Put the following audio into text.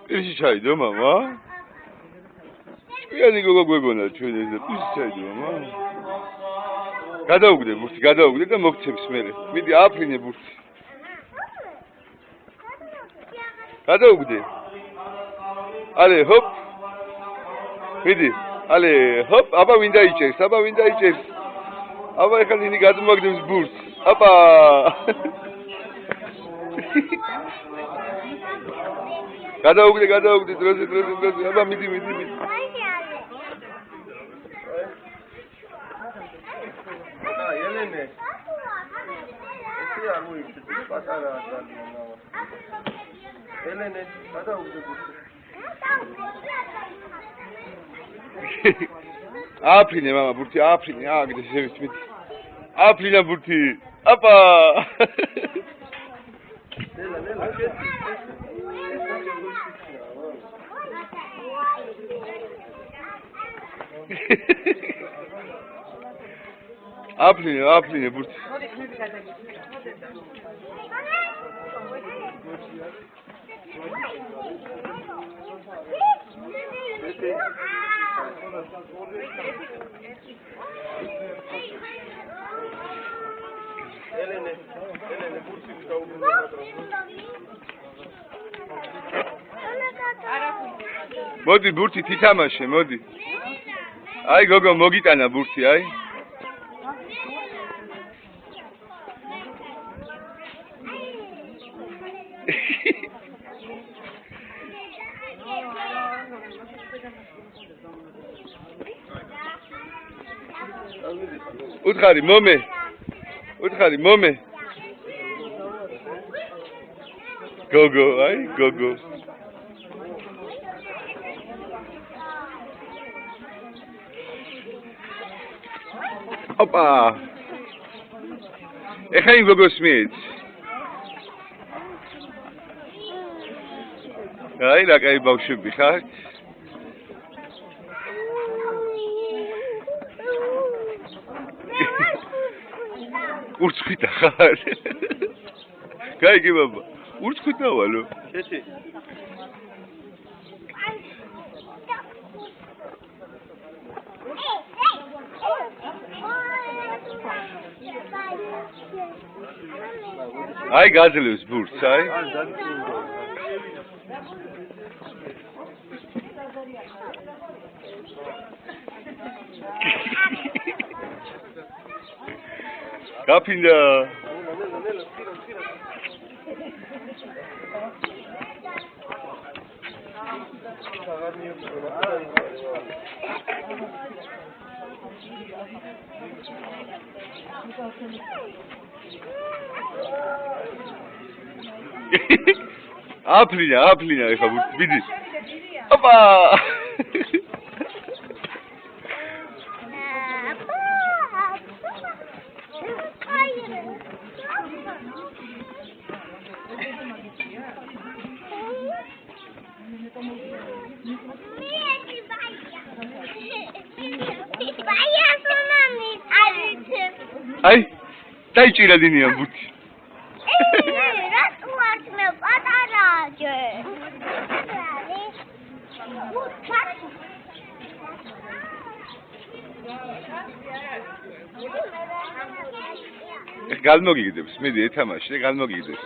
Pirsi çaydı mama. Yani gogo gogo ჩვენ ეს pirsi çaydı mama. გადაუგდე ბურთი, გადაუგდე და მოგცემს მე. მიდი აფრინე ბურთი. გადაუგდე. Ale hop. მიდი. Ale hop, აბა ვინ დაიჭერს, აბა ვინ დაიჭერს. აბა ეხლა ნინი გადმოგდებს ბურთს. აბა. გადაუგდე, დროზე. აბა მიდი. ელენე. ეს არ მოიწევს პატარა ძალიან მამა. ელენე, გადაუგდე ბურთს. აფრინე მამა ბურთი, აფრინე, აგდე შევიცმით. აფრინა ბურთი. აპა. აფრინე ბურთი. ელენე ბურთი დაუბრუნდა. მოდი ბურთი თითამაშე, მოდი. აი გოგო მოგიტანა ბურთი, აი. უთხარი მომე. გოგო, აი გოგო. ოპა. ეხლა იმ გოგოს მიეც. აი რა კაი ბავშვები ხართ? ურცხვითა ხარ? გაიგე ბაბა. ურცხვითა ვალო. შეჭი. აი გაძლევს ბურთს, აი. გაფინდა. აფლინა ეხა ბურთი, მიდი. ოპა. აი, დაიჭირა დინია ბურთი. რას უარს მე პატარაჯე. გალმოგიგდებს, მიდი ეთამაში და გალმოგიგდებს.